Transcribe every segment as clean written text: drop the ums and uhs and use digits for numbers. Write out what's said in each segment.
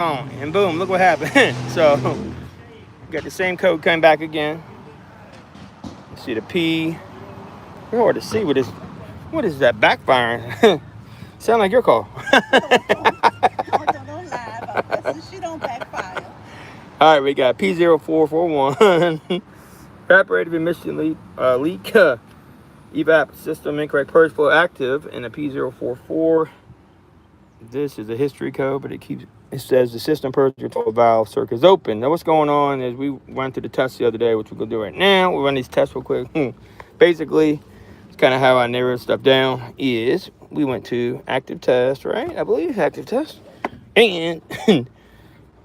on, and boom, look what happened. So, got the same code coming back again. You see the P. It's hard to see what is that backfiring? Sound like your call. Don't lie about that. Since she don't backfire. All right, we got P0411. Evaporative emission leak. Evap system incorrect purge flow active, and a P044. This is a history code, but it says the system purge control valve circuit is open. Now what's going on is we went through the test the other day, which we're gonna do right now. We'll run these tests real quick. Basically, it's kind of how I narrowed stuff down. Is we went to active test, right? I believe active test, and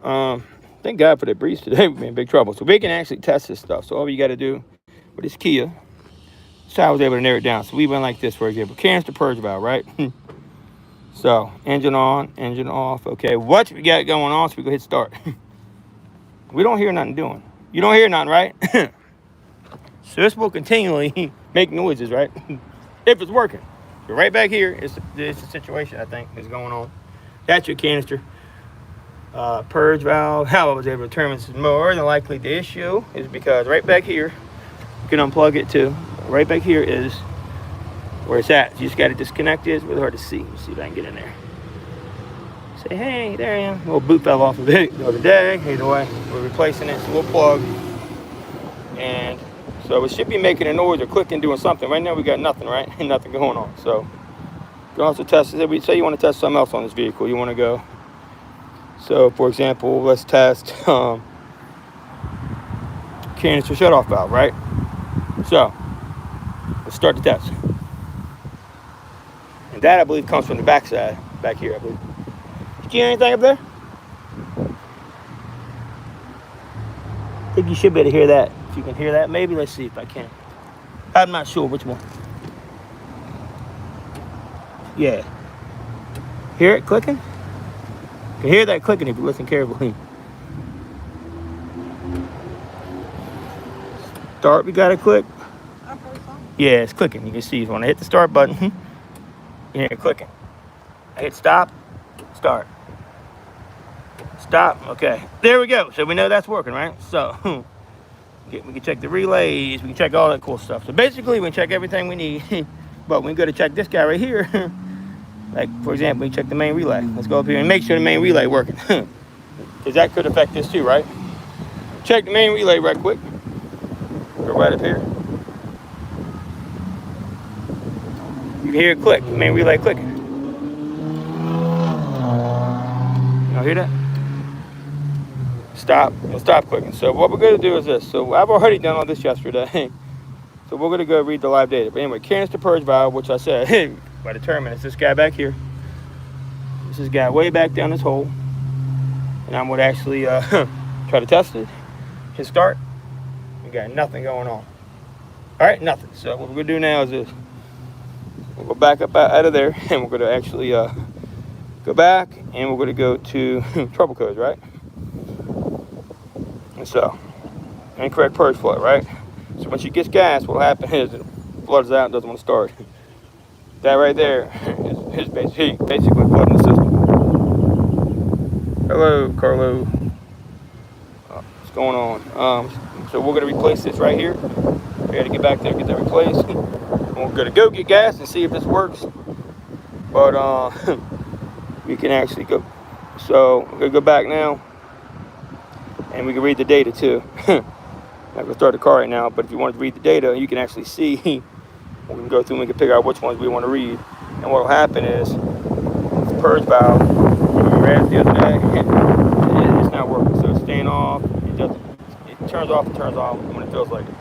thank God for the breeze today. We're in big trouble, so we can actually test this stuff. So all you got to do with this Kia. So I was able to narrow it down. So we went like this, for example, canister purge valve, right? So engine on, engine off. Okay, what we got going on? So we go hit start. We don't hear nothing doing. You don't hear nothing, right? So this will continually make noises, right? If it's working. So right back here is the situation I think is going on. That's your canister purge valve. How I was able to determine this is more than likely the issue is because right back here, you can unplug it too. Right back here is where it's at. You just got to disconnect it. It's really hard to see. Let's see if I can get in there. Say, hey, there I am. A little boot fell off of it the other day. Either way, we're replacing it. So we'll plug. And so it should be making a noise or clicking, doing something. Right now we got nothing, right? Nothing going on. So you can also test it. We say you want to test something else on this vehicle. You want to go. So for example, let's test canister shutoff valve, right? So let's start the test. And that, I believe, comes from the back side, back here, I believe. Did you hear anything up there? I think you should be able to hear that. If you can hear that, maybe. Let's see if I can. I'm not sure which one. Yeah. Hear it clicking? You can hear that clicking if you listen carefully. Start, we got to click. Yeah, it's clicking. You can see when I hit the start button, you hear it clicking. I hit stop, start. Stop, okay. There we go. So we know that's working, right? So we can check the relays, we can check all that cool stuff. So basically we can check everything we need, but we go to check this guy right here. Like for example, we check the main relay. Let's go up here and make sure the main relay working. Because that could affect this too, right? Check the main relay right quick. Go right up here. You can hear it click, the main relay clicking. Y'all hear that? Stop, and stop clicking. So what we're gonna do is this. So I've already done all this yesterday. So we're gonna go read the live data. But anyway, canister purge valve, which I said, hey, I determined it's this guy back here. This is guy way back down this hole. And I'm gonna actually try to test it. Hit start. We got nothing going on. All right, nothing. So what we're gonna do now is this. We'll go back up out of there, and we're going to actually go back, and we're going to go to trouble codes, right? And so, incorrect purge flow, right? So when she gets gas, what will happen is it floods out and doesn't want to start. That right there is basically flooding the system. Hello, Carlo. What's going on? So we're going to replace this right here. We got to get back there, get that replaced. We're gonna go get gas and see if this works, but we can actually go. So we're gonna go back now, and we can read the data too. I'm not gonna start the car right now, but if you want to read the data, you can actually see. We can go through and we can pick out which ones we want to read. And what will happen is the purge valve we read the other day, it's not working, so it's staying off. It doesn't. It turns off and turns on when it feels like it.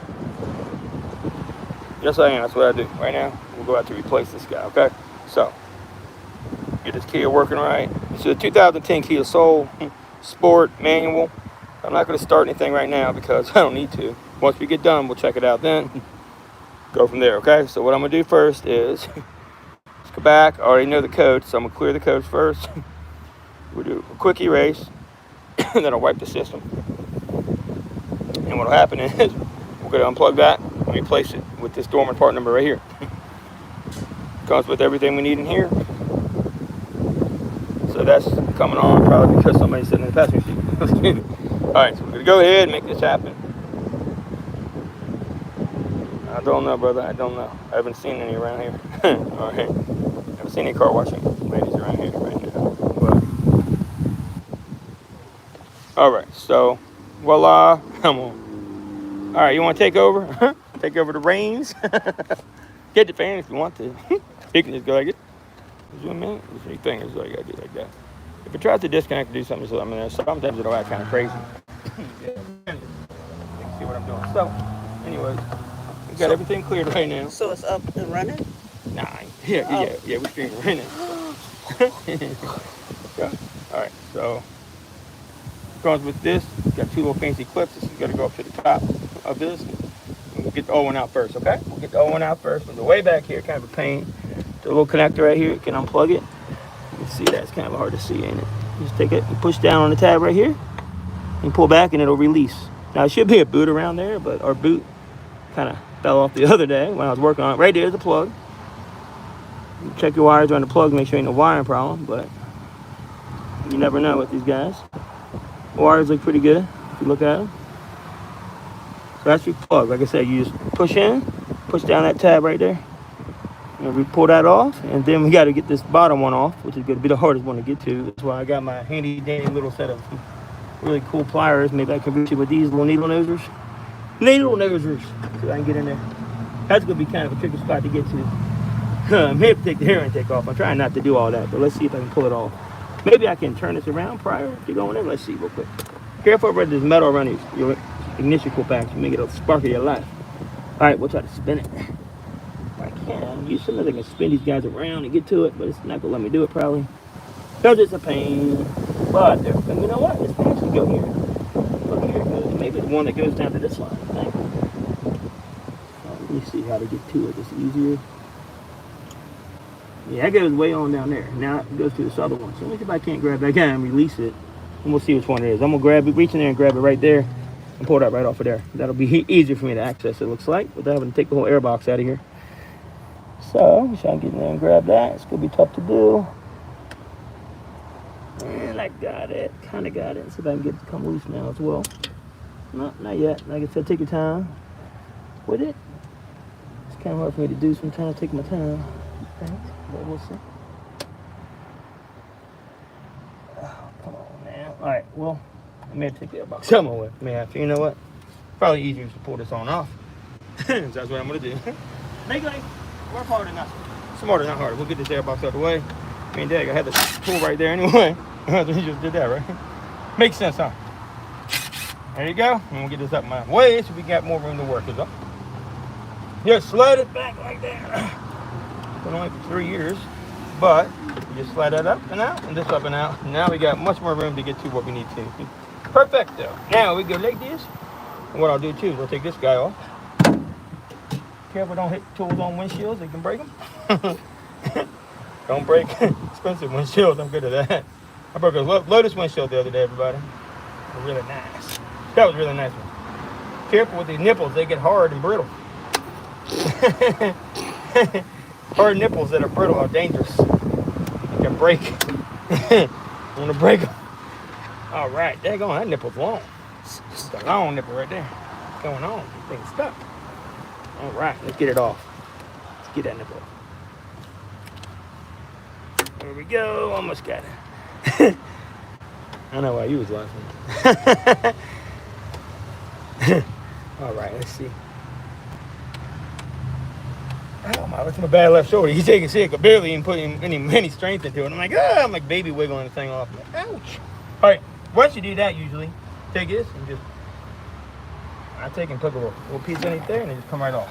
Yes, I am. That's what I do right now. We'll go out to replace this guy, okay? So, get this Kia working right. It's a 2010 Kia Soul Sport manual. I'm not going to start anything right now because I don't need to. Once we get done, we'll check it out then. Go from there, okay? So what I'm going to do first is, let's go back. I already know the code, so I'm going to clear the codes first. We'll do a quick erase, and then I'll wipe the system. And what will happen is, we're going to unplug that and replace it with this Dorman part number right here. Comes with everything we need in here. So So that's coming on probably because somebody's sitting in the passenger seat. All right, so we're gonna go ahead and make this happen. I don't know, brother. I don't know. I haven't seen any around here. All right. I haven't seen any car washing ladies around here right now. But all right, so voila. Come on. All right, you want to take over? Take over the reins. Get the fan if you want to. You can just go like it. Zoom in. There's three fingers, so you gotta do like that. If it tries to disconnect or do something, so I mean, sometimes it'll act kind of crazy. You can see what I'm doing. So, anyways, we got everything cleared right now. So it's up and running? Nah, yeah, we're streaming right now. Yeah. All right, so comes with this. Got two little fancy clips. This is gonna go up to the top of this. We'll get the old one out first, okay? We'll get the old one out first. But the way back here, kind of a pain. The little connector right here, you can unplug it. You can see that, it's kind of hard to see, ain't it? Just take it and push down on the tab right here and pull back and it'll release. Now, it should be a boot around there, but our boot kind of fell off the other day when I was working on it. Right there's the plug. You check your wires around the plug, make sure ain't no wiring problem, but you never know with these guys. The wires look pretty good if you look at them. So that's your plug. Like I said, you just push in, push down that tab right there. And we pull that off, and then we got to get this bottom one off, which is going to be the hardest one to get to. That's why I got my handy dandy little set of really cool pliers. Maybe I can reach it with these little needle nosers. So I can get in there. That's going to be kind of a tricky spot to get to. Maybe take the hair intake off. I'm trying not to do all that, but let's see if I can pull it off. Maybe I can turn this around prior to going in. Let's see real quick. Careful about this metal around your ignition coil packs. You make it a spark of your life. All right, we'll try to spin it. I can use something that can spin these guys around and get to it, but it's not gonna let me do it probably because it's a pain. But you know what? This can actually go here. Look here, maybe the one that goes down to this line. I think. Let me see how to get to it. It's easier. Yeah, that goes way on down there. Now it goes to this other one. So let me see if I can't grab that guy and release it, and we'll see which one it is. I'm gonna grab it, reach in there and grab it right there, and pull that right off of there. That'll be easier for me to access. It looks like, without having to take the whole air box out of here. So, I'm trying to get in there and grab that. It's going to be tough to do. And I got it. Kind of got it. See if I can get it to come loose now as well. No, not yet. Like I said, take your time with it. It's kind of hard for me to do sometimes. Take my time. Thanks. But we'll see. Oh, come on now. All right, well, I may have to take the air box some away. May have to. You know what? Probably easier to pull this on off. So that's what I'm going to do. Make it work harder than nothing. Smarter, not harder. We'll get this air box out of the way. I mean, Dag, I had the tool right there anyway. You just did that, right? Makes sense, huh? There you go. And we'll get this up my way so we got more room to work with. Just slide it back like that. Been only for 3 years, but you just slide that up and out, and this up and out. Now we got much more room to get to what we need to. Perfecto. Now we go like this. And what I'll do too is I'll take this guy off. Careful, don't hit tools on windshields, they can break them. Don't break expensive windshields, I'm good at that. I broke a Lotus windshield the other day, everybody. It was really nice. That was a really nice one. Careful with these nipples, they get hard and brittle. Hard nipples that are brittle are dangerous. They can break. I'm gonna break them. All right, daggone, that nipple's long. It's a long nipple right there. What's going on? This thing's stuck. All right, let's get it off. Let's get that nipple off. There we go. Almost got it. I know why you was laughing. All right, let's see. Oh my, that's my bad left shoulder. He's taking sick. I barely even put any strength into it. I'm like baby wiggling the thing off. I'm like, ouch. All right, once you do that, usually take this and just. I take and put a little piece underneath there and it just come right off.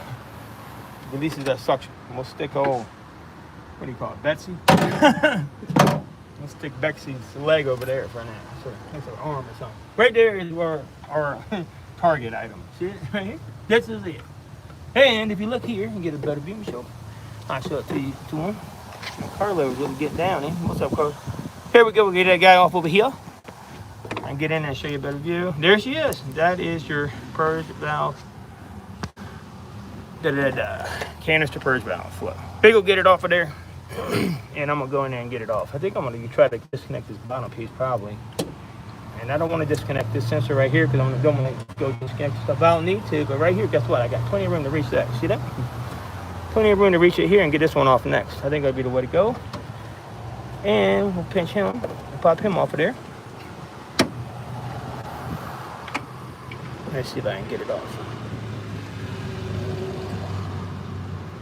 Releases that suction. We'll stick old, what do you call it, Betsy? We'll stick Betsy's leg over there for now. So it's her arm or something. Right there is where our target item. See it right here? This is it. And if you look here and get a better view, I'll show it to you to him. Carlo's really getting down, eh? What's up, Carlo? Here we go. We'll get that guy off over here. I can get in there and show you a better view. There she is. That is your purge valve. Canister purge valve flow. Big will get it off of there. And I'm gonna go in there and get it off. I think I'm gonna try to disconnect this bottom piece probably. And I don't want to disconnect this sensor right here because I'm gonna go disconnect stuff. I don't need to, but right here, guess what? I got plenty of room to reach that. See that? Plenty of room to reach it here and get this one off next. I think that'll be the way to go. And we'll pinch him and pop him off of there. Let's see if I can get it off.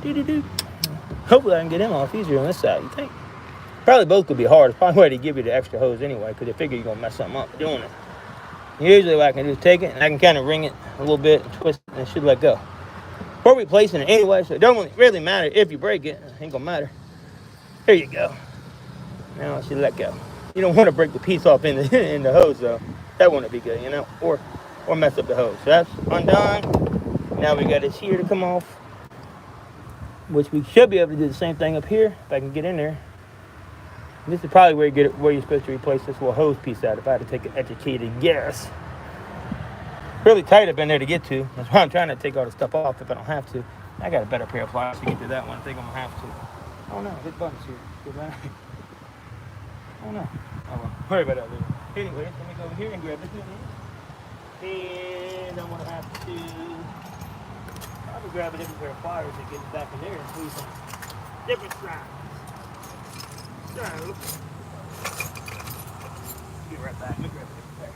Doo-doo-doo. Hopefully I can get him off easier on this side, you think? Probably both could be hard. It's probably why they give you the extra hose anyway, because they figure you're going to mess something up doing it. Usually what I can do is take it, and I can kind of wring it a little bit, and twist it, and it should let go. We're replacing it anyway, so it don't really matter if you break it. It ain't going to matter. Here you go. Now it should let go. You don't want to break the piece off in the hose, though. That wouldn't be good, you know, or mess up the hose. So that's undone. Now we got this here to come off, which we should be able to do the same thing up here if I can get in there. And this is probably where you're supposed to replace this little hose piece out if I had to take an educated guess. Really tight up in there to get to. That's why I'm trying to take all the stuff off if I don't have to. I got a better pair of pliers to get to that one. I think I'm gonna have to. Oh no, hit buttons here. Good man. Oh no. Oh well. Worry about that later. Anyway, let me go over here and grab this one. And I'm gonna have to probably grab a different pair of pliers to get it back in there and squeeze some different sides. So, be right back. Let me grab a different pair.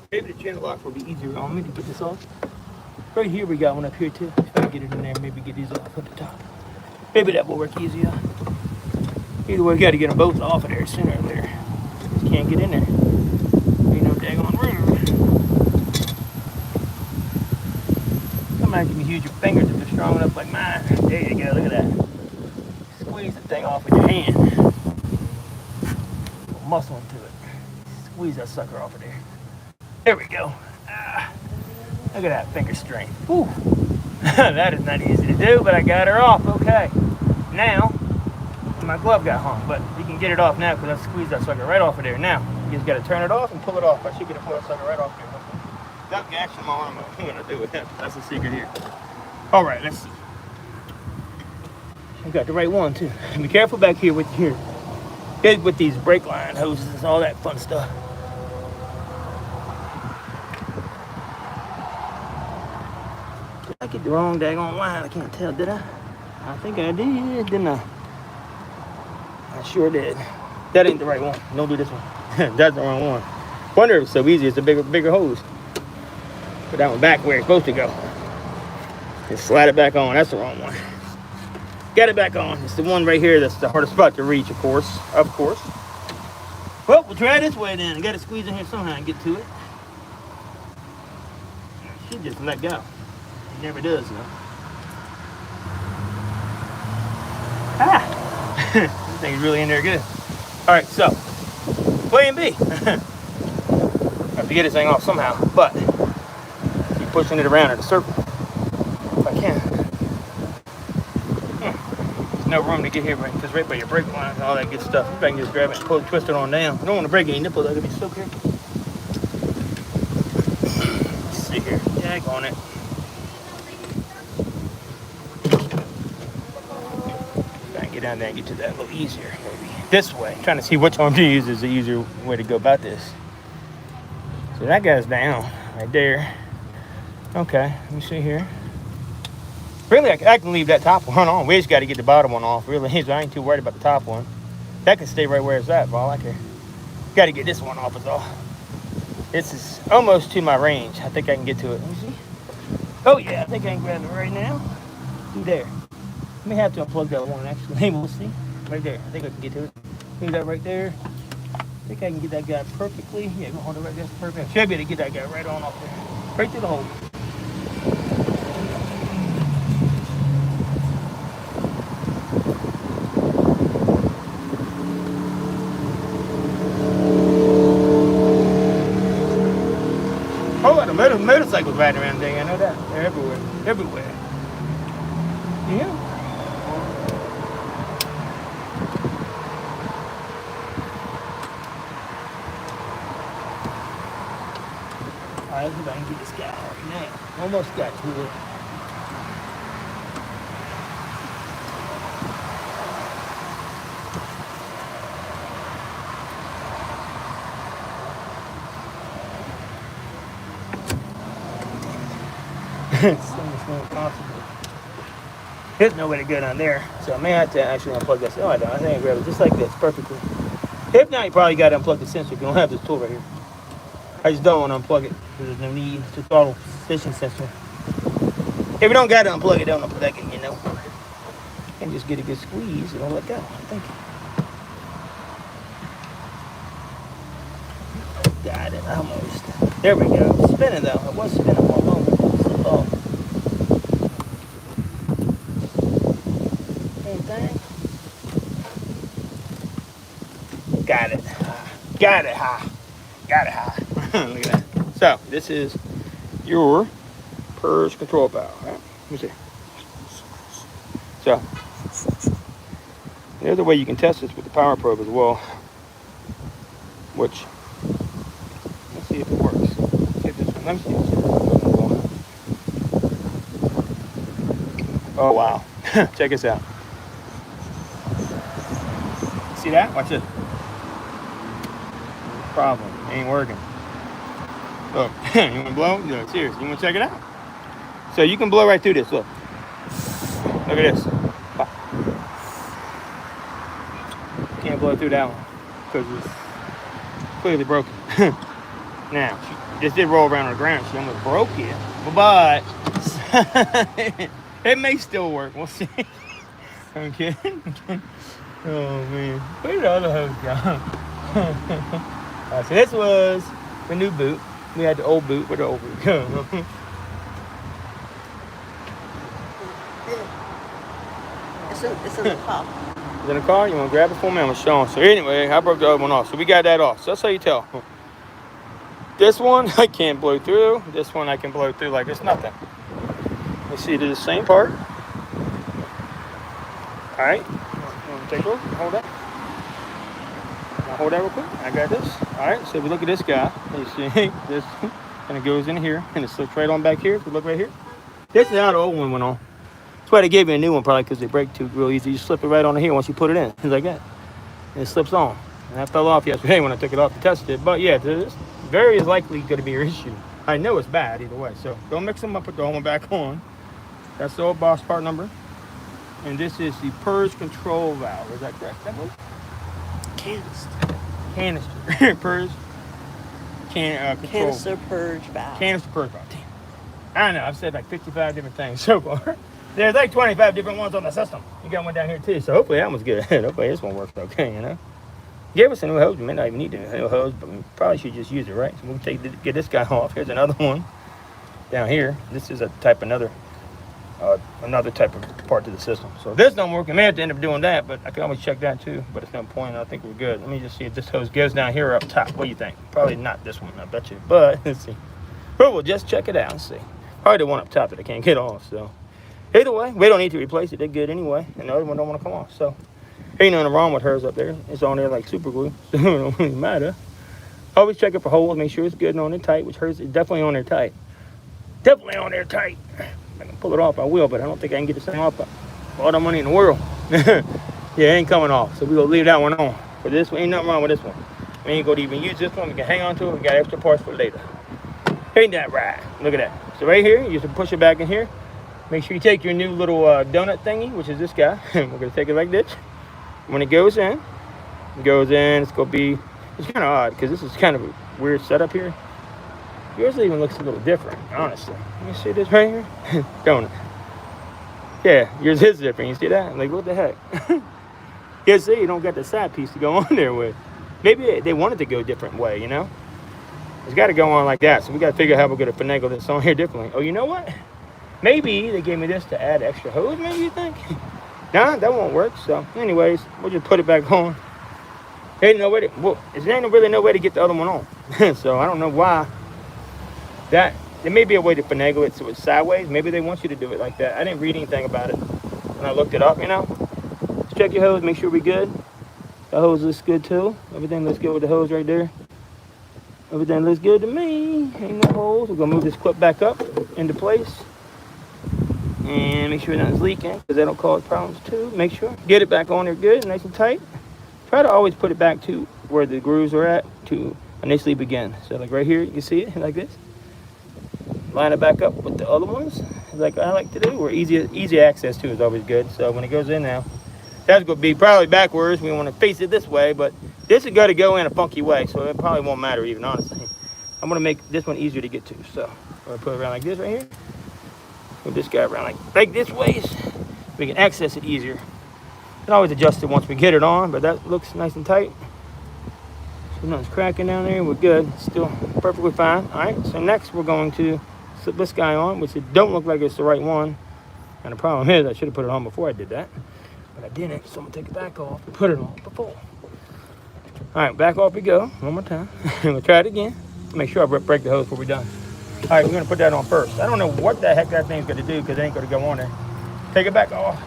Maybe the channel lock will be easier on me to get this off. Right here, we got one up here too. If I can get it in there, maybe get these off at the top. Maybe that will work easier. Either way, we got to get them both off of there sooner or later. Just can't get in there. Ain't no daggone room. Come on, give me use your fingers if they're strong enough like mine. There you go, look at that. Squeeze the thing off with your hand. Put muscle into it. Squeeze that sucker off of there. There we go. Look at that finger strength. Whew. That is not easy to do, but I got her off. Okay. Now, my glove got hung, but you can get it off now because I squeezed that sucker right off of there. Now, you just got to turn it off and pull it off. I should get to pull that sucker right off there. Without gashing my arm up. I'm going to do it. That's the secret here. All right, let's see. I got the right one, too. Be careful back here with these brake line hoses and all that fun stuff. I get the wrong daggone line. I can't tell, did I? I think I did, didn't I? I sure did. That ain't the right one. Don't do this one. That's the wrong one. Wonder if it's so easy. It's a bigger hose. Put that one back where it's supposed to go. Just slide it back on. That's the wrong one. Got it back on. It's the one right here that's the hardest spot to reach, of course. Of course. Well, we'll try this way then. I got to squeeze in here somehow and get to it. It should just let go. It never does, though. Ah! This thing's really in there good. Alright, so, plan B. I have to get this thing off somehow, but keep pushing it around in a circle if I can. There's no room to get here because right by your brake line and all that good stuff. If I can just grab it and pull it, twist it on down. I don't want to break any nipples, I gotta be so careful. Let's see here. Tag on it. Get down there and get to that a little easier, maybe. This way. I'm trying to see which arm to use is the easier way to go about this. So that guy's down right there. Okay, let me see here. Really, I can leave that top one on. We just got to get the bottom one off. Really, so I ain't too worried about the top one. That can stay right where it's at, for all I care. Got to get this one off is all. This is almost to my range. I think I can get to it. Let me see. Oh yeah, I think I can grab it right now. See there. I may have to unplug that one actually. We'll see. Right there. I think I can get to it. See that right there? I think I can get that guy perfectly. Yeah, go hold it right there. Perfect. Should be able to get that guy right on off there. Right through the hole. Whole lot of motorcycles riding around there. I know that. everywhere, everywhere. Yeah. All right, let's see if I can get this guy right now. Almost got to it. It's almost not possible. There's no way to get on there, so I may have to actually unplug this. Oh, I don't. I think I grab it just like this, perfectly. If not, you probably got to unplug the sensor if you don't have this tool right here. I just don't want to unplug it because there's no need to throttle position sensor. If you don't got to unplug it, don't unplug it, you know. And just get a good squeeze and I'll let go. Thank you. Got it, almost. There we go. It's spinning though. It was spinning for a moment. Slip off. Same thing. Got it. Got it high. Got it high. Look at that. So this is your Purge control valve. Right? Let me see. So there's a way you can test this with the power probe as well. Which, let's see if it works. See if this one, let me see if it works. Oh wow. Check this out. See that? Watch this. Problem. It ain't working. Look, you want to blow? No, seriously. You want to check it out? So you can blow right through this. Look. Look at this. Can't blow through that one because it's clearly broken. Now, this did roll around on the ground. She almost broke it. But it may still work. We'll see. I'm kidding. Oh, man. Where the other hose go? So this was the new boot. We had the old boot. Where the old boot go? It's in the car. It's in the car? You want to grab it for me? I'm going to show them. So anyway, I broke the other one off. So we got that off. So that's how you tell. This one, I can't blow through. This one, I can blow through like it's nothing. You see, they're the same part. All right. You want to take a look? Hold that. Hold that real quick. I got this. All right. So if we look at this guy, you see this, and it goes in here, and it slips right on back here. If you look right here, this is how the old one went on. That's why they gave me a new one, probably because they break too real easy. You slip it right on here once you put it in. It's like that. And it slips on. And that fell off yesterday when I took it off to test it. But yeah, this very is likely going to be your issue. I know it's bad either way. So don't mix them up with the old one back on. That's the old boss part number. And this is the Purge control valve. Is that correct? That one? Canister. Purge. Control. Canister purge valve. Canister purge valve. Damn. I don't know. I've said like 55 different things so far. There's like 25 different ones on the system. You got one down here too. So hopefully that one's good. Hopefully this one works okay, you know. Gave us a new hose. We may not even need a new hose, but we probably should just use it, right? So we'll get this guy off. Here's another one down here. This is another type of part to the system. So if this don't work, I may have to end up doing that, but I can always check that too. But it's no point. I think we're good. Let me just see if this hose goes down here or up top. What do you think? Probably not this one, I bet you. But let's see. But we'll just check it out and see. Probably the one up top that I can't get off. So either way, we don't need to replace it. They're good anyway, and the other one don't want to come off. So ain't nothing wrong with hers up there. It's on there like super glue, so it don't really matter. Always check it for holes, make sure it's good and on there tight, which hers is definitely on there tight. Definitely on there tight. If I can pull it off, I will, but I don't think I can get this thing off. All the money in the world. Yeah, it ain't coming off, so we're going to leave that one on. But this one, ain't nothing wrong with this one. We ain't going to even use this one. We can hang on to it. We got extra parts for later. Ain't that right? Look at that. So right here, you just push it back in here. Make sure you take your new little donut thingy, which is this guy. We're going to take it like this. When it goes in, it's going to be, it's kind of odd because this is kind of a weird setup here. Yours even looks a little different, honestly. Let me see this right here. Don't it? Yeah, yours is different. You see that? Like, what the heck? Yeah, see, you don't got the side piece to go on there with. Maybe they wanted to go a different way, you know? It's got to go on like that. So we got to figure out how we're going to finagle this on here differently. Oh, you know what? Maybe they gave me this to add extra hose, maybe you think? Nah, that won't work. So, anyways, we'll just put it back on. Ain't no way to, well, there ain't really no way to get the other one on. So, I don't know why that There may be a way to finagle it so it's sideways. Maybe they want you to do it like that. I didn't read anything about it when I looked it up, you know. Let's check your hose, make sure we're good. The hose looks good too. Everything looks good with the hose right there. Everything looks good to me. Ain't no holes. We're gonna move this clip back up into place. And make sure nothing's leaking, because that'll cause problems too. Make sure. Get it back on there good, nice and tight. Try to always put it back to where the grooves are at to initially begin. So like right here, you can see it like this. Line it back up with the other ones, like I like to do, where easy access to is always good. So when it goes in now, that's going to be probably backwards. We want to face it this way, but this is going to go in a funky way, so it probably won't matter even, honestly. I'm going to make this one easier to get to. So I'm going to put it around like this right here. Move this guy around like this way. We can access it easier. You can always adjust it once we get it on, but that looks nice and tight. So nothing's cracking down there. We're good. Still perfectly fine. All right, so next we're going to slip this guy on, which it don't look like it's the right one. And the problem is I should have put it on before I did that. But I didn't, so I'm gonna take it back off and put it on before. All right, back off we go. One more time. We'll try it again. Make sure I break the hose before we're done. All right, we're gonna put that on first. I don't know what the heck that thing's gonna do because it ain't gonna go on there. Take it back off.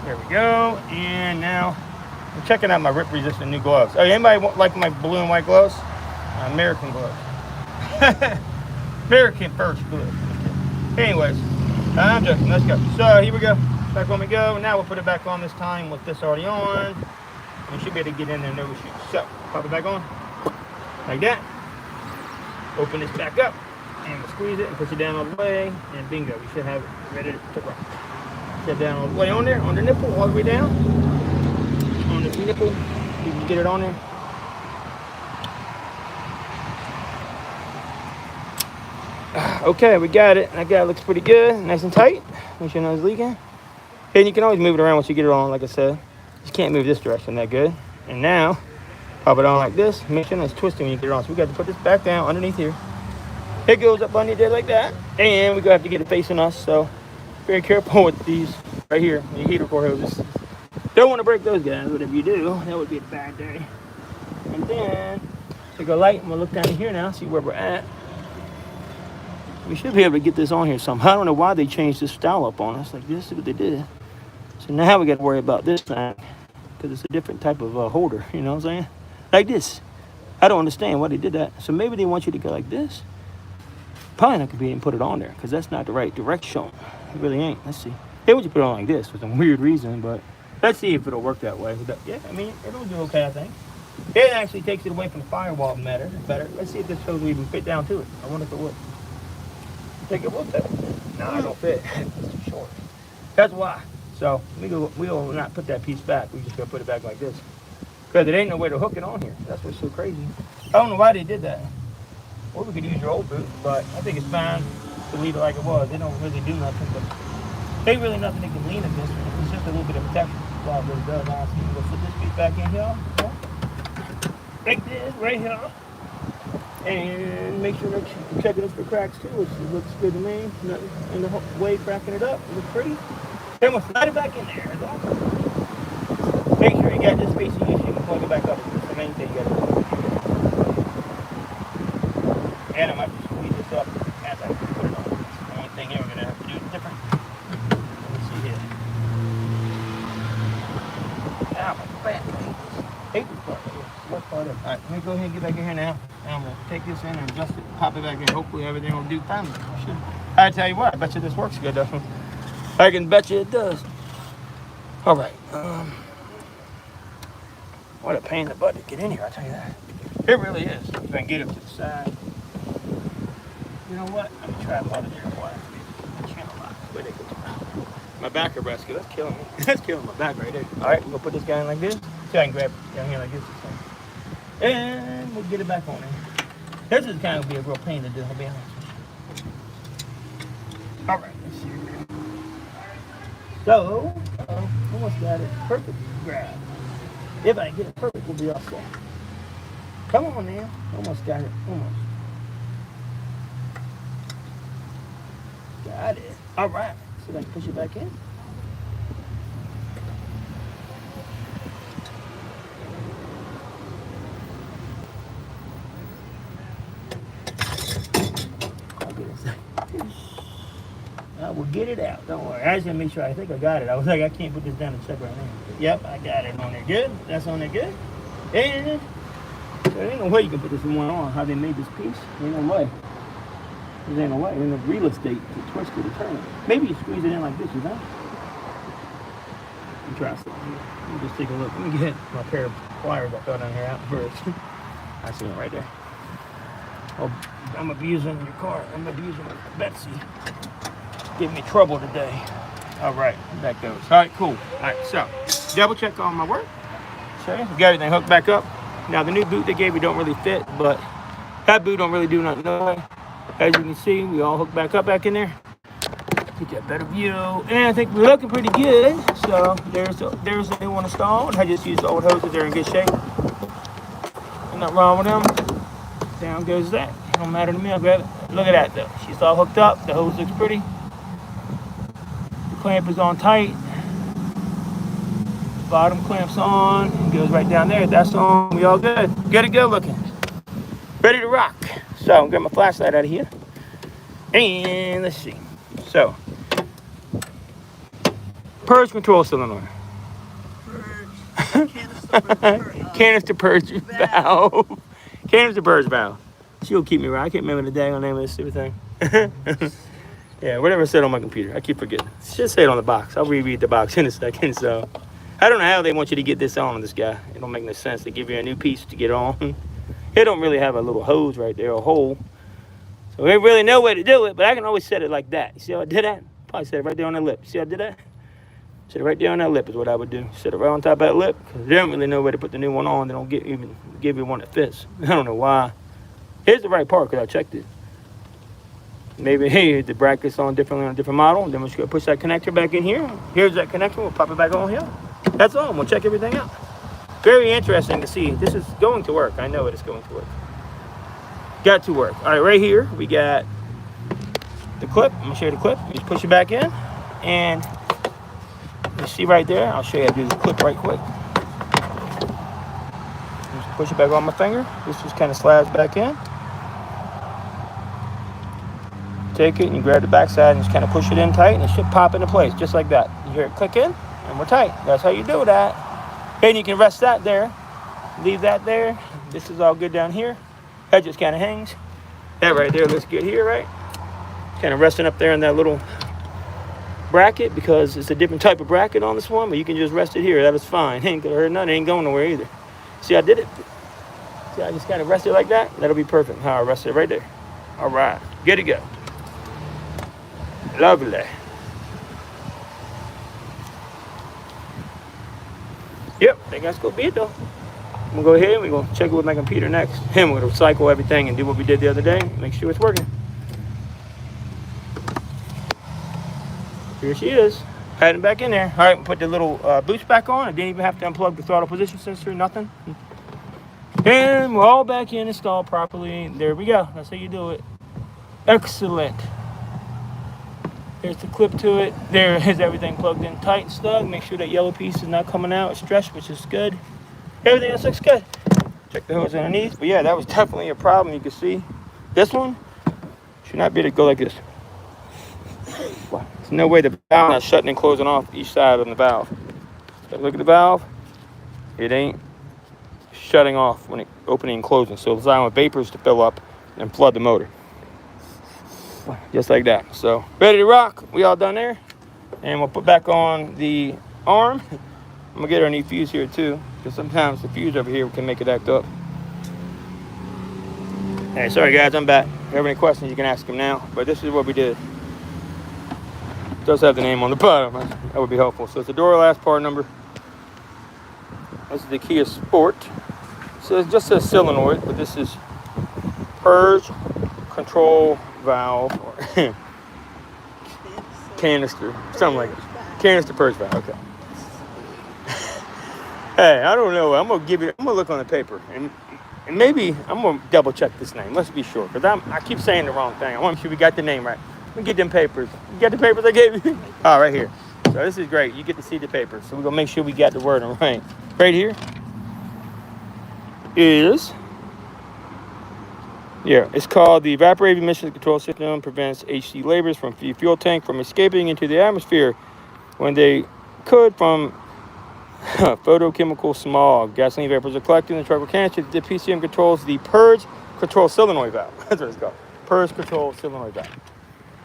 There we go. And now I'm checking out my rip-resistant new gloves. Oh, anybody like my blue and white gloves? American gloves. American first gloves. Anyways. I'm joking, let's go. So here we go, back on we go. Now we'll put it back on this time with this already on. We should be able to get in there, no issues. So, pop it back on, like that. Open this back up, and we'll squeeze it and push it down all the way, and bingo, we should have it ready to rock. Set down all the way on there, on the nipple, all the way down. On the nipple, you can get it on there. Okay, we got it. That guy looks pretty good, nice and tight. Make sure nothing's leaking. And you can always move it around once you get it on, like I said. Just can't move this direction that good. And now, pop it on like this. Make sure nothing's twisting when you get it on. So we got to put this back down underneath here. It goes up underneath there like that. And we're going to have to get it facing us. So very careful with these right here, the heater core hoses. Don't want to break those guys, but if you do, that would be a bad day. And then, take a light. I'm going to look down in here now, see where we're at. We should be able to get this on here somehow. I don't know why they changed this style up on us like this. See what they did. So now we got to worry about this thing because it's a different type of holder. You know what I'm saying? Like this. I don't understand why they did that. So maybe they want you to go like this. Probably not going to be able to put it on there because that's not the right direction. It really ain't. Let's see. They want you to put it on like this for some weird reason, but let's see if it'll work that way. Yeah, I mean, it'll do okay, I think. It actually takes it away from the firewall better. Let's see if this hose will even fit down to it. I wonder if it would. I think it will fit. No, it don't fit. It's too short. That's why. So we'll not put that piece back. We just gotta put it back like this. Because there ain't no way to hook it on here. That's what's so crazy. I don't know why they did that. Or we could use your old boot, but I think it's fine to leave it like it was. They don't really do nothing, but ain't really nothing they can lean against. It's just a little bit of protection. That's all it really does. Honestly, we'll put this piece back in here. Like this, right here. And make sure that you're checking this for cracks too, which looks good to me. Nothing in the way cracking it up. It looks pretty. Then we'll slide it back in there. That's awesome. Make sure you got this spacing issue and plug it back up. That's the main thing you got to do. And I might squeeze this up as I put it on. That's the only thing here we're going to have to do different. Let me see here. Ah, my back. Hate this part. What part of it? All right, let me go ahead and get back in here now. And I'm going to take this in and adjust it, pop it back in. Hopefully everything will do fine. I tell you what, I bet you this works good, though. I can bet you it does. All right. What a pain in the butt to get in here, I tell you that. It really is. If I can get it to the side. You know what? Let me try a lot of there. My back arrest, that's killing me. That's killing my back right there. All right, we're going to put this guy in like this. See, I can grab it down here like this. And we'll get it back on there. This is kind of be a real pain to do, I'll be honest with you. All right, let's see here. So, almost got it perfect grab. If I get it perfect, we'll be all set. Come on now. Almost got it. Almost. Got it. All right. So I can push it back in. get it out. Don't worry. I just gotta make sure. I think I got it. I was like, I can't put this down and check right now. Yep, I got it on there. Good. That's on there. Good. And there ain't no way you can put this in one on. How they made this piece? Ain't no way. There ain't no way. There's no real estate to twist it or turn it. Maybe you squeeze it in like this, you know? Let me try something. Let me just take a look. Let me get my pair of pliers I thought down here out first. I see it right there. Oh, I'm abusing your car. I'm abusing Betsy. Giving me trouble today. All right, back goes. All right, cool. All right, so double check on my work. Okay, we got everything hooked back up. Now the new boot they gave me don't really fit, but that boot don't really do nothing. As you can see, we all hooked back up back in there. Get that better view, and I think we're looking pretty good. So there's a new one installed. I just used the old hoses; they're in good shape. Nothing wrong with them. Down goes that. Don't matter to me. I'll grab it. Look at that though. She's all hooked up. The hose looks pretty. The clamp is on tight. Bottom clamp's on. It goes right down there. That's on. We all good. Good to go looking. Ready to rock. So I'm getting my flashlight out of here. And let's see. So Purge control cylinder. Canister purge valve. Canister purge valve. She'll keep me right. I can't remember the daggone name of this stupid thing. Yeah, whatever it said on my computer. I keep forgetting. It should say it on the box. I'll reread the box in a second. So I don't know how they want you to get this on this guy. It don't make no sense. They give you a new piece to get on. It don't really have a little hose right there, a hole. So we ain't really no way to do it, but I can always set it like that. You see how I did that? Probably set it right there on the lip. See how I did that? Set it right there on that lip is what I would do. Set it right on top of that lip, because they don't really know where to put the new one on. They don't even give you one that fits. I don't know why. Here's the right part, because I checked it. Maybe, hey, the bracket's on differently on a different model. Then we're just going to push that connector back in here. Here's that connector. We'll pop it back on here. That's all. We'll check everything out. Very interesting to see. This is going to work. I know it is going to work. Got to work. All right, right here, we got the clip. I'm going to show you the clip. You just push it back in. And you see right there, I'll show you how to do the clip right quick. Just push it back on my finger. This just kind of slides back in. Take it and you grab the back side and just kind of push it in tight, and it should pop into place just like that. You hear it click in, and we're tight. That's how you do that. And you can rest that there. Leave that there. This is all good down here. That just kind of hangs. That right there looks good here, right? Kind of resting up there in that little bracket, because it's a different type of bracket on this one, but you can just rest it here. That is fine. Ain't gonna hurt nothing. Ain't going nowhere either. See, I did it. See, I just kind of rest it like that. That'll be perfect. How I rest it right there. All right, good to go. Lovely. Yep, I think that's gonna be it though. I'm gonna go ahead and we're gonna check it with my computer next. And we're gonna recycle everything and do what we did the other day. Make sure it's working. Here she is. Heading back in there. All right, put the little boots back on. I didn't even have to unplug the throttle position sensor, nothing. And we're all back in, installed properly. There we go. That's how you do it. Excellent. There's the clip to it. There is everything plugged in tight and snug. Make sure that yellow piece is not coming out. It's stretched, which is good. Everything else looks good. Check the hose underneath. But yeah, that was definitely a problem. You can see this one should not be able to go like this. There's no way the valve is shutting and closing off each side of the valve. So look at the valve. It ain't shutting off when it opening and closing. So it's allowing vapors to fill up and flood the motor. Just like that. So ready to rock. We all done there. And we'll put back on the arm. I'm gonna get our new fuse here too, because sometimes the fuse over here can make it act up. Hey, sorry guys, I'm back. If you have any questions, you can ask them now. But this is what we did. It does have the name on the bottom. That would be helpful. So it's the Duralast part number. This is the Kia Sport. So it just says solenoid, but this is Purge control valve or canister, something like that. Canister purge valve. Okay. Hey, I don't know. I'm gonna look on the paper and maybe I'm gonna double check this name. Let's be sure, because I keep saying the wrong thing. I want to make sure we got the name right. Let me get them papers. You got the papers I gave you? Oh, right here. So this is great. You get to see the papers. So we're gonna make sure we got the wording right. Right here is Yeah, it's called the evaporative emissions control system. Prevents HC labors from the fuel tank from escaping into the atmosphere when they could from photochemical smog. Gasoline vapors are collected in the truck or canister. The PCM controls the purge control solenoid valve. That's what it's called. Purge control solenoid valve.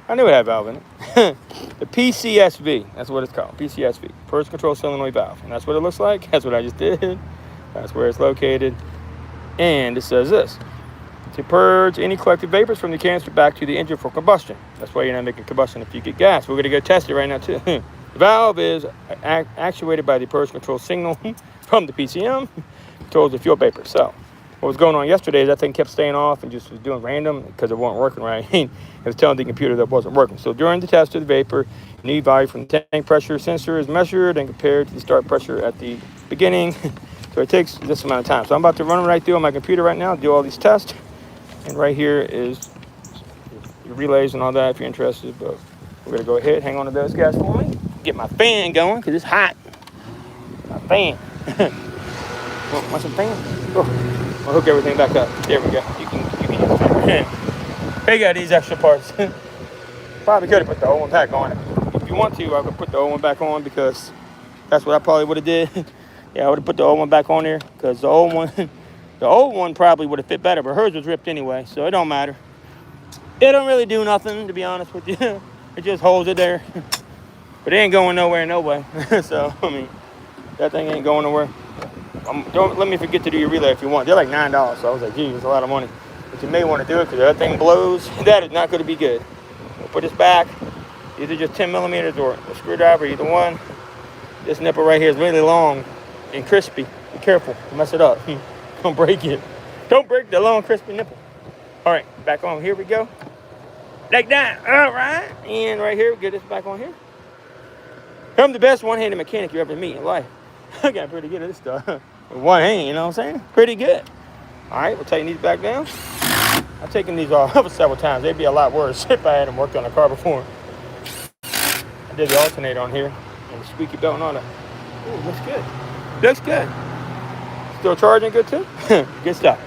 I knew it had a valve in it. The PCSV, that's what it's called. PCSV, purge control solenoid valve. And that's what it looks like. That's what I just did. That's where it's located. And it says this: to purge any collected vapors from the canister back to the engine for combustion. That's why you're not making combustion if you get gas. We're going to go test it right now, too. The valve is actuated by the purge control signal from the PCM. Controls the fuel vapor. So what was going on yesterday is that thing kept staying off and just was doing random because it wasn't working right. It was telling the computer that it wasn't working. So during the test of the vapor, new value from the tank pressure sensor is measured and compared to the start pressure at the beginning. So it takes this amount of time. So I'm about to run right through on my computer right now, do all these tests. And right here is your relays and all that if you're interested. But we're going to go ahead, hang on to those guys for me. Get my fan going because it's hot. My fan. Want some fan? Oh, I'll hook everything back up. There we go. You can use the fan. They got these extra parts. Probably could have put the old one back on. If you want to, I could put the old one back on because that's what I probably would have did. Yeah, I would have put the old one back on there because the old one probably would have fit better, but hers was ripped anyway, so it don't matter. It don't really do nothing, to be honest with you. It just holds it there. But it ain't going nowhere, no way. So, I mean, that thing ain't going nowhere. Don't let me forget to do your relay if you want. They're like $9, so I was like, geez, it's a lot of money. But you may want to do it because that thing blows. That is not going to be good. We'll put this back, either just 10 millimeters or a screwdriver, either one. This nipple right here is really long and crispy. Be careful, mess it up. Don't break it. Don't break the long, crispy nipple. All right, back on. Here we go. Like that. All right. And right here, get this back on here. I'm the best one-handed mechanic you ever meet in life. I got pretty good at this stuff. With one hand, you know what I'm saying? Pretty good. All right, we'll tighten these back down. I've taken these off several times. They'd be a lot worse if I had them worked on a car before. I did the alternator on here and the squeaky belt and all that. Ooh, looks good. Looks good. Still charging good too? Good stuff.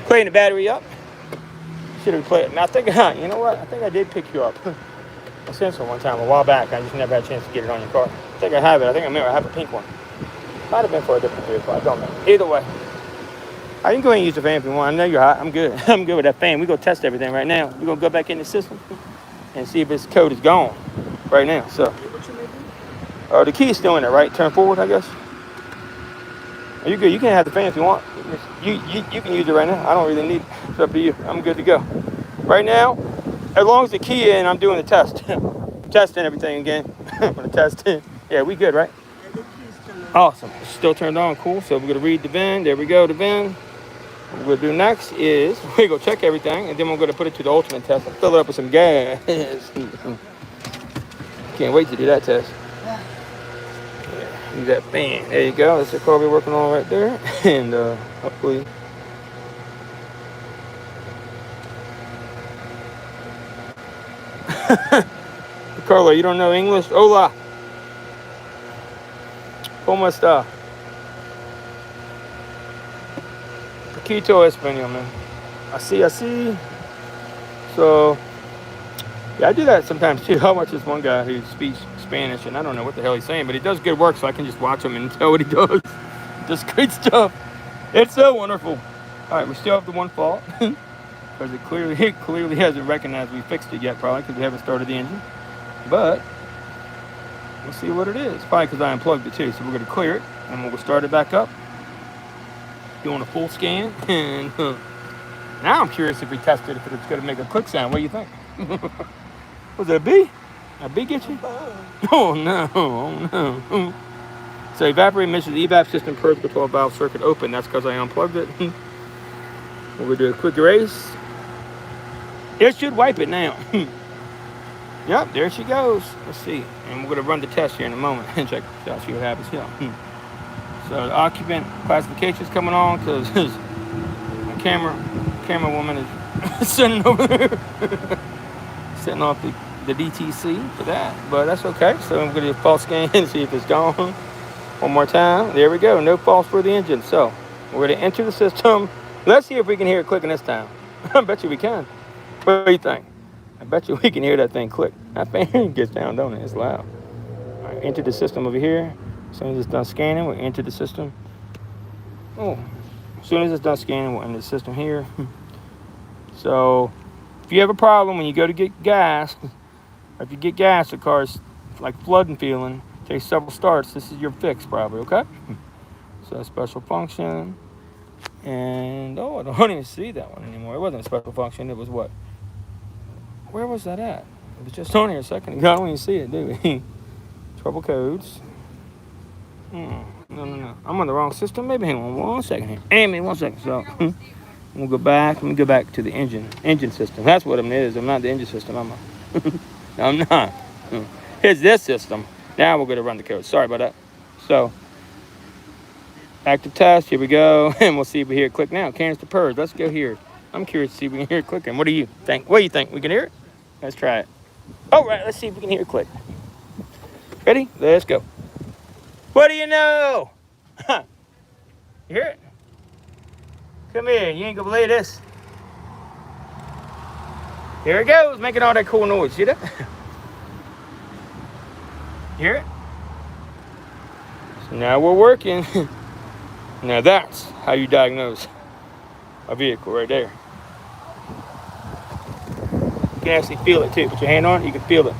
Clean the battery up. Should have played it. Now I think, you know what? I think I did pick you up a sensor one time a while back. I just never had a chance to get it on your car. I think I have it. I think I remember I have a pink one. Might have been for a different vehicle. I don't know. Either way. I can go ahead and use the fan if you want. I know you're hot. I'm good. I'm good with that fan. We're going to test everything right now. We're going to go back in the system and see if its code is gone right now. So, the key is still in there, right? Turn forward, I guess. Are you good? You can have the fan if you want. You can use it right now. I don't really need it. It's up to you. I'm good to go. Right now, as long as the key is in, I'm doing the test. Testing everything again. I'm going to test it. Yeah, we good, right? Awesome. It's still turned on. Cool. So we're going to read the VIN. There we go, the VIN. What we're going to do next is we're going to check everything, and then we're going to put it to the ultimate test and fill it up with some gas. Can't wait to do that test. Use that fan. There you go. That's the car we're working on right there. And hopefully. Carla, you don't know English? Hola. ¿Cómo está? Poquito español, man. Así. So, yeah, I do that sometimes too. I watch this one guy who speaks Spanish, and I don't know what the hell he's saying, but he does good work, so I can just watch him and tell what he does. Just great stuff. It's so wonderful. All right, we still have the one fault because it clearly hasn't recognized we fixed it yet, probably because we haven't started the engine. But we'll see what it is. Probably because I unplugged it too, so we're going to clear it and we'll start it back up. Doing a full scan, and now I'm curious if we tested if it's going to make a click sound. What do you think? Was it a B? A B get you? Oh no. So evaporate emissions, evap system purge control valve circuit open. That's because I unplugged it. We're going to do a quick erase. It should wipe it now. Yep, there she goes. Let's see. And we're going to run the test here in a moment and check this out, see what happens here. So the occupant classification is coming on because the camera woman is sitting over there. Setting off the DTC for that. But that's okay. So I'm going to do a false scan and see if it's gone. One more time. There we go. No false for the engine. So we're going to enter the system. Let's see if we can hear it clicking this time. I bet you we can. What do you think? I bet you we can hear that thing click. That fan gets down, don't it? It's loud. All right, enter the system over here. As soon as it's done scanning, we'll enter the system. Oh, as soon as it's done scanning, we'll enter the system here. So, if you have a problem when you go to get gas, or if you get gas, the car's like flooding feeling, takes several starts, this is your fix probably, okay? So, special function. And, oh, I don't even see that one anymore. It wasn't a special function. It was what? Where was that at? It was just on here a second ago. I don't even see it, do we? Trouble codes. No. I'm on the wrong system. Maybe hang on 1 second here. Hang on 1 second. So, we'll go back. Let me go back to the engine system. That's what it is. I'm not the engine system. No, I'm not. Here's this system. Now we're going to run the code. Sorry about that. So, active test. Here we go. And we'll see if we hear it click now. Canister purge. Let's go here. I'm curious to see if we can hear it clicking. What do you think? What do you think? We can hear it? Let's try it. All right. Let's see if we can hear it click. Ready? Let's go. What do you know? You hear it? Come here. You ain't going to believe this. Here it goes. Making all that cool noise. See that? Hear it? So now we're working. Now that's how you diagnose a vehicle right there. You can actually feel it too. Put your hand on it, you can feel it.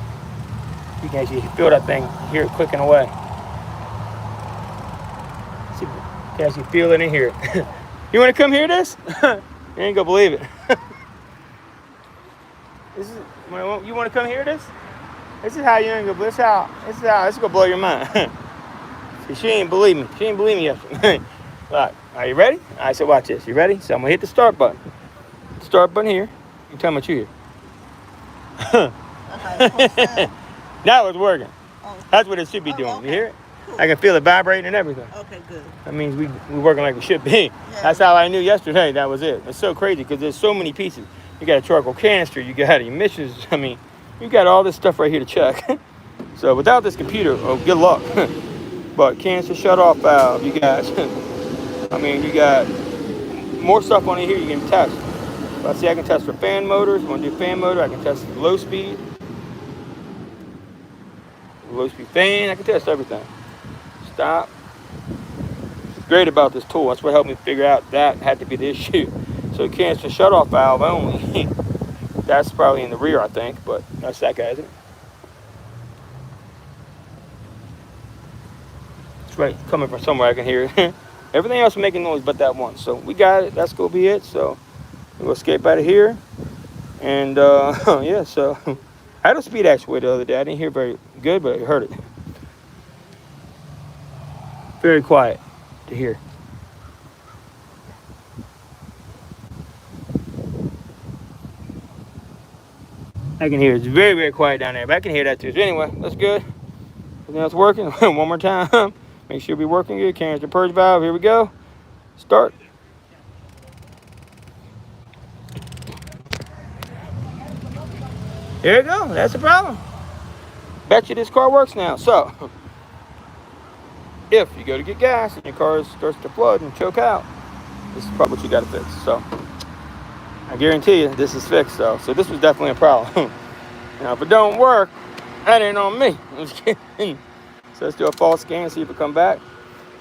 You can actually feel that thing, hear it clicking away. See, you can actually feel it and hear it. You want to come hear this? You ain't gonna believe it. You want to come hear this? This is how you ain't gonna believe. This is gonna blow your mind. She ain't believe me. She ain't believe me yesterday. Look, are you ready? All right, so watch this. You ready? So I'm gonna hit the start button. Start button here. You tell me what you hear. Now it's working. Oh. That's what it should be doing. Okay. You hear it? Cool. I can feel it vibrating and everything. Okay, good. That means we working like we should be. Yeah. That's how I knew yesterday that was it. It's so crazy because there's so many pieces. You got a charcoal canister. You got emissions. I mean, you got all this stuff right here to check. So without this computer, oh, good luck. But canister shut-off valve, you guys. I mean, you got more stuff on here you can test. Let's see, I can test for fan motors. Want to do fan motor? I can test low speed fan. I can test everything. Stop. It's great about this tool. That's what helped me figure out that had to be the issue. So canister shut-off valve only. That's probably in the rear, I think, but that's that guy, isn't it? It's right, coming from somewhere I can hear it. Everything else is making noise but that one. So we got it. That's gonna be it. So we'll escape out of here. And yeah, so I had a speed actuator the other day. I didn't hear very good, but I heard it. Very quiet to hear. I can hear it's very, very quiet down there, but I can hear that too. So anyway, that's good. Everything else working. One more time. Make sure we're working good. Canister purge valve. Here we go. Start. There you go. That's the problem. Bet you this car works now. So, if you go to get gas and your car starts to flood and choke out, this is probably what you got to fix. So, I guarantee you this is fixed though. So this was definitely a problem. Now, if it don't work, that ain't on me. I'm just kidding. So let's do a false scan, see if it come back.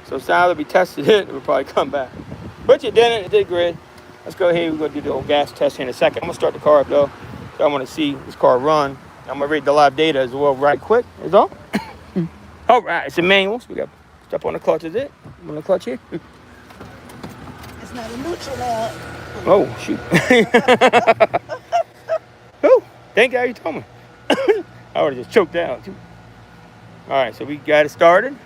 So now that we tested it, it will probably come back. But you did it. It did great. Let's go ahead. We're going to do the old gas test here in a second. I'm going to start the car up though. So I want to see this car run. I'm going to read the live data as well right quick. Is all. All right. It's a manual. So we got to step on the clutch. Is it? I'm on the clutch here. It's not a neutral now. Oh, shoot. Oh, thank God you told me. I would have just choked out. All right, so we got it started.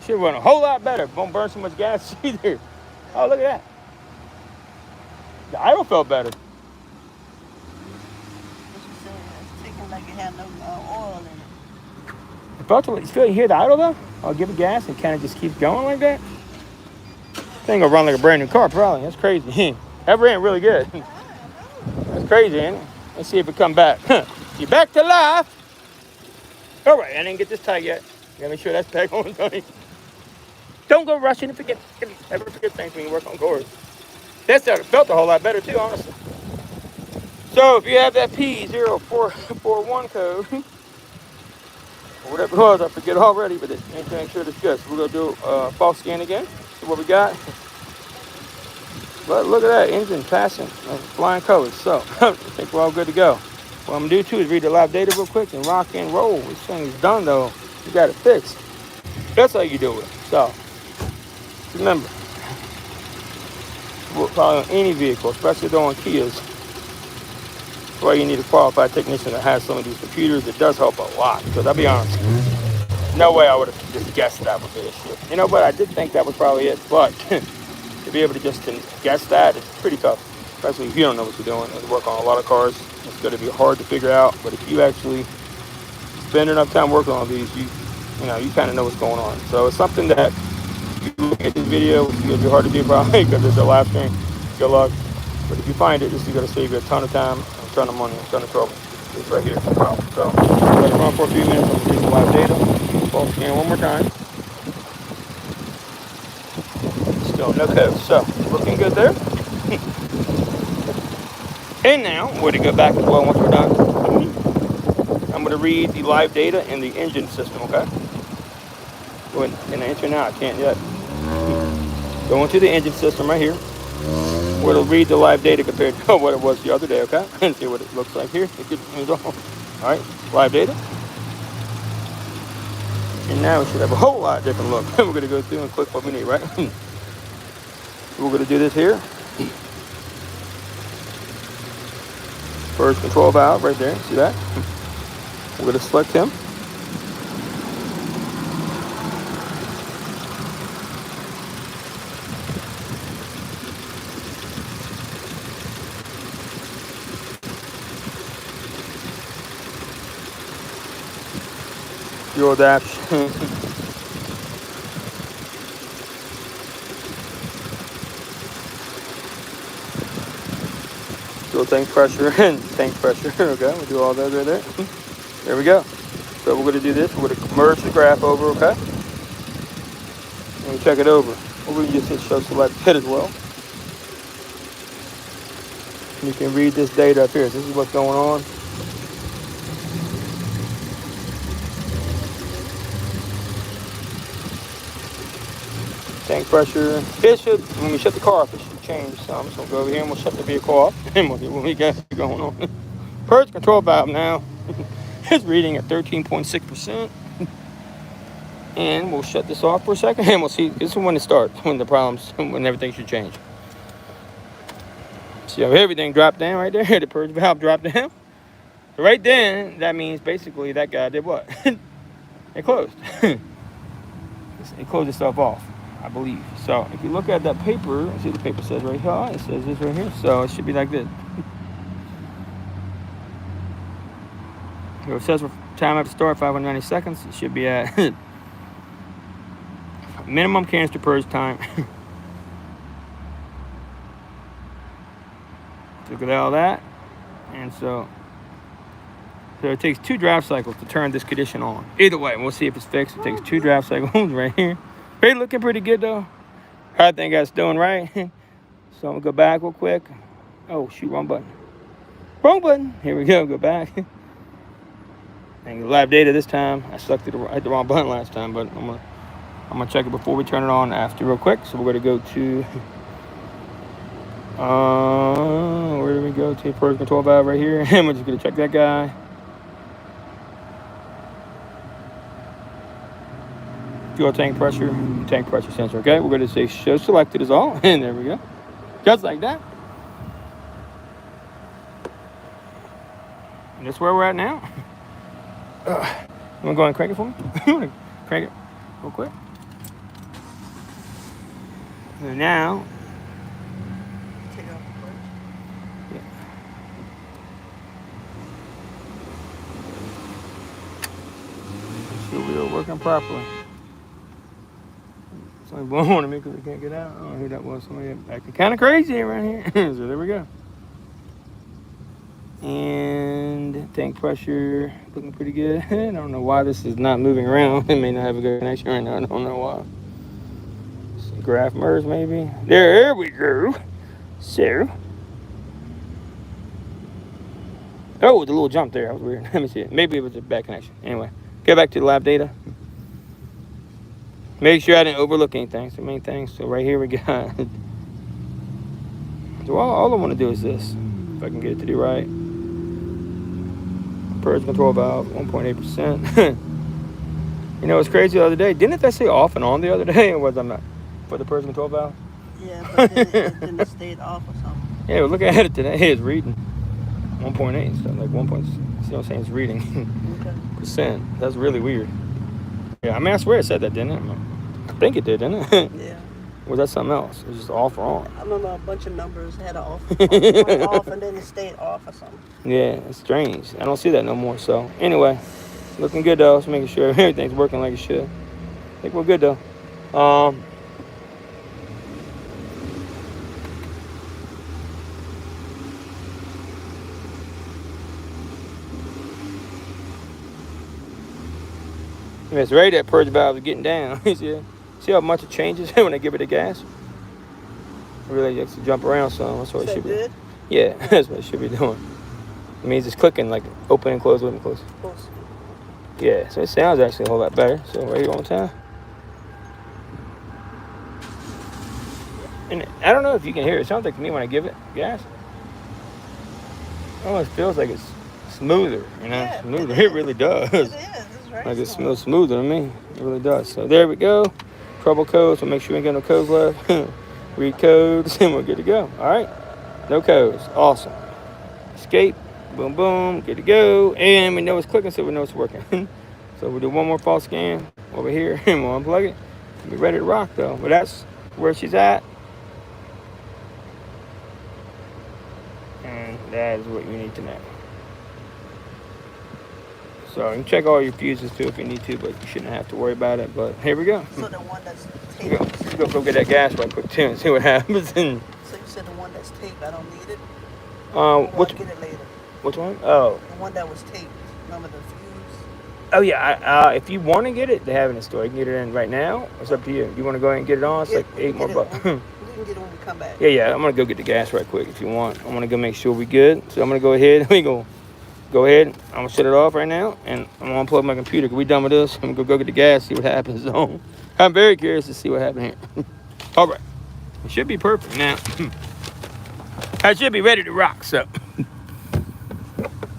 Should run a whole lot better. Won't burn so much gas either. Oh, look at that. The idle felt better. What you saying? It's ticking like it had no oil in it. It felt like, you hear the idle though? I'll give it gas and kind of just keeps going like that. Thing will run like a brand new car probably. That's crazy. That ran really good. That's crazy, ain't it? Let's see if it come back. You back to life. All right, I didn't get this tight yet. Gotta make sure that's back on tight. Don't go rushing and never forget things when you work on cores. That started felt a whole lot better too, honestly. So if you have that P0411 code, or whatever it was, I forget already, but it ain't to make sure it's good. So we're gonna do a false scan again. See what we got. But look at that, engine passing, flying colors. So I think we're all good to go. What I'm gonna do too is read the live data real quick and rock and roll. This thing is done though. You got it fixed. That's how you do it. So remember, probably on any vehicle, especially though on Kias, that's why you need a qualified technician that has some of these computers. It does help a lot. Because I'll be honest, no way I would have just guessed that would be the issue. You know, but I did think that was probably it. But to be able to just guess that, it's pretty tough. Especially if you don't know what you're doing and work on a lot of cars. It's going to be hard to figure out. But if you actually spend enough time working on these, you kind of know what's going on. So it's something that you look at this video, it's going to be hard to do probably because it's a live stream. Good luck. But if you find it, this is going to save you a ton of time, a ton of money, a ton of trouble. It's right here. Wow. So let it run for a few minutes. I'm going to take the live data. Full scan one more time. Still no code. So looking good there. And now we're going to go back as well once we're done. I'm going to read the live data in the engine system, okay? Go ahead and enter now. I can't yet. Go into the engine system right here. Where it'll read the live data compared to what it was the other day, okay? And see what it looks like here. All right, live data. And now it should have a whole lot different look. We're going to go through and click what we need, right? We're going to do this here. First control valve right there. See that? We're going to select him. Fuel dash. Fuel tank pressure and tank pressure. Okay, we'll do all that right there. There we go. So we're going to do this. We're going to merge the graph over, okay? And we check it over. Or we can just hit show select hit as well. You can read this data up here. This is what's going on. Tank pressure. It should, when we shut the car off, it should change some. So we'll go over here and we'll shut the vehicle off. And we'll see what we got going on. Purge control valve now is reading at 13.6%. And we'll shut this off for a second and we'll see. This is when it starts, when the problems, when everything should change. See how everything dropped down right there? The purge valve dropped down. Right then, that means basically that guy did what? It closed. It closed itself off, I believe. So if you look at that paper, see the paper says right here, it says this right here. So it should be like this. So it says for time after start, 590 seconds. It should be at minimum canister purge time. Look at all that. And so it takes 2 draft cycles to turn this condition on. Either way, we'll see if it's fixed. It takes 2 draft cycles right here. It's looking pretty good though. I think that's doing right. So I'm gonna go back real quick. Oh shoot, wrong button. Wrong button. Here we go, go back. And live data this time. I selected the wrong button last time, but I'm gonna check it before we turn it on after real quick. So we're gonna go to where do we go to? Purge control valve right here. And we're just gonna check that guy. Fuel tank pressure sensor. Okay, we're gonna say show selected is all. And there we go. Just like that. And that's where we're at now. You wanna go and crank it for me? You wanna crank it real quick? And now, Take off the purge. yeah. Sure we are working properly. Somebody blowing on me because we can't get out. I don't know who that was. Somebody acting kind of crazy around here. So there we go. And tank pressure looking pretty good. I don't know why this is not moving around. It may not have a good connection right now. I don't know why. Some graph merge maybe. There we go. So. Oh, the little jump there. That was weird. Let me see it. Maybe it was a bad connection. Anyway, get back to the lab data. Make sure I didn't overlook anything. It's the main thing. So right here we got. So all I want to do is this. If I can get it to do right. Purge control valve, 1.8%. You know, it's crazy the other day. Didn't that say off and on the other day? Or was I not? For the purge control valve? Yeah, but then it stayed off or something. Yeah, but look at it today. It's reading 1.8 and stuff. Like 1. See what I'm saying? It's reading percent. That's really weird. Yeah, I mean, I swear it said that, didn't it? I think it did, didn't it? Yeah. Or was that something else? It was just off or on? I remember a bunch of numbers had an off, off, and then it stayed off or something. Yeah, it's strange. I don't see that no more. So anyway, looking good though. Just making sure everything's working like it should. I think we're good though. It's right, that purge valve is getting down. See how much it changes when I give it the gas? It really likes to jump around some. That's what it should be. Good? Yeah, that's what it should be doing. It means it's clicking like open and close, open and close. Yeah, so it sounds actually a whole lot better. So right here one time. And I don't know if you can hear it. It sounds like to me when I give it gas. Oh, it feels like it's smoother, you know? Yeah, Smoother. It really does. It is. It's very Like it small. smells smoother to me. It really does. So there we go. Trouble codes. So make sure we ain't got no codes left. Read codes and we're good to go. All right. No codes. Awesome. Escape. Boom, boom. Good to go. And we know it's clicking, so we know it's working. So we'll do one more false scan over here and we'll unplug it. Be ready to rock though. But that's where she's at. And that is what you need to know. So you can check all your fuses too if you need to, but you shouldn't have to worry about it. But here we go. So the one that's We're taped. go get that gas right quick too and see what happens. And So you said the one that's taped, I don't need it? which I'll get it later. which one? Oh, The one that was taped. Remember the fuse? oh yeah. If you want to get it, they have it in store. You can get it in right now. It's up to you. You want to go ahead and get it on? It's like we can $8 more get bucks. it when- We can get it when we come back. Yeah. I'm gonna go get the gas right quick if you want. I'm gonna go make sure we good. So I'm gonna go ahead. We go ahead. I'm gonna shut it off right now, and I'm gonna unplug my computer. We done with this? I'm gonna go get the gas. See what happens. So I'm very curious to see what happened here. All right. It should be perfect now. I should be ready to rock. So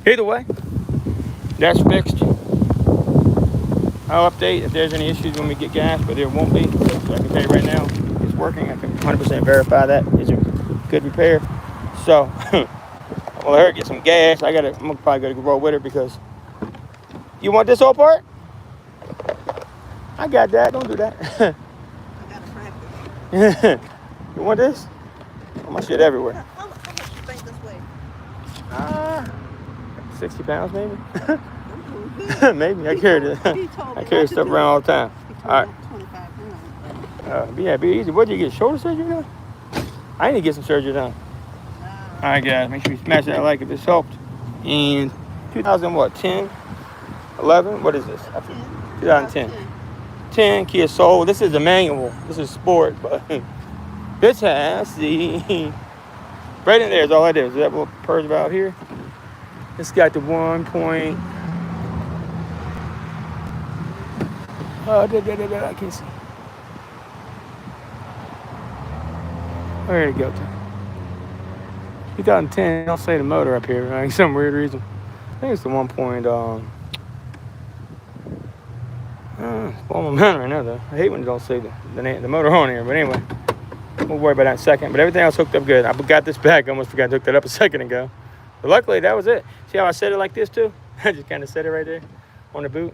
either way, that's fixed. I'll update if there's any issues when we get gas, but there won't be. So I can tell you right now, it's working. I can 100% verify that it's a good repair. So, well, I heard get some gas. I'm probably gonna roll with her because you want this whole part? I got that. Don't do that. I got a practice. You want this? Oh, my shit everywhere. How much you think this way? 60 pounds maybe. Mm-hmm. Maybe I carry it. I carry stuff around all the time. All right. 25 pounds. Yeah, be easy. What did you get? Shoulder surgery done? I need to get some surgery done. All right, guys. Make sure you smash that like if this helped. And 2010, 11. What is this? 2010. 10 Kia Soul. This is the manual. This is sport, but this has the right in there is all it is. Is that what purge valve here? It's got the 1 point. I can't see. Where did it go to? 2010. Don't say the motor up here for some weird reason. I think it's the 1 point. It's blowing my mind right now though. I hate when they don't say the motor on here. But anyway, we'll worry about that in a second. But everything else hooked up good. I got this back. I almost forgot to hook that up a second ago. But luckily that was it. See how I set it like this too? I just kind of set it right there on the boot.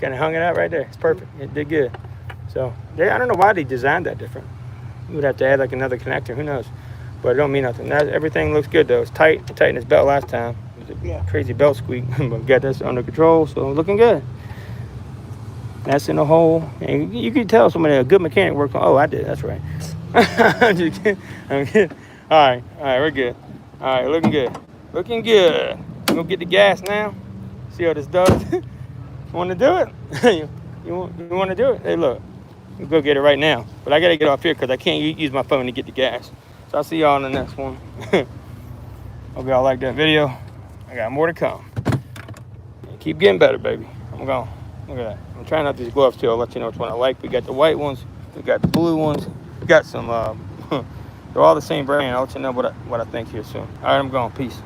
Kind of hung it out right there. It's perfect. It did good. So I don't know why they designed that different. You would have to add like another connector. Who knows? But it don't mean nothing. Everything looks good though. It's tight. I tightened this belt last time. It was a crazy belt squeak. But got this under control. So looking good. That's in the hole. And you can tell somebody, a good mechanic worked on. Oh, I did. That's right. I'm just kidding. I'm kidding. All right, we're good. All right, looking good. Looking good. We're going to get the gas now. See how this does. You want to do it? you want to do it? Hey, look. We'll go get it right now. But I got to get off here because I can't use my phone to get the gas. So I'm So I'll see y'all in the next one. Hope y'all like that video. I got more to come. And keep getting better, baby. I'm going. Look at that. I'm trying out these gloves too. I'll let you know which one I like. We got the white ones. We got the blue ones. We got some. They're all the same brand. I'll let you know what I think here soon. All right, I'm going. Peace.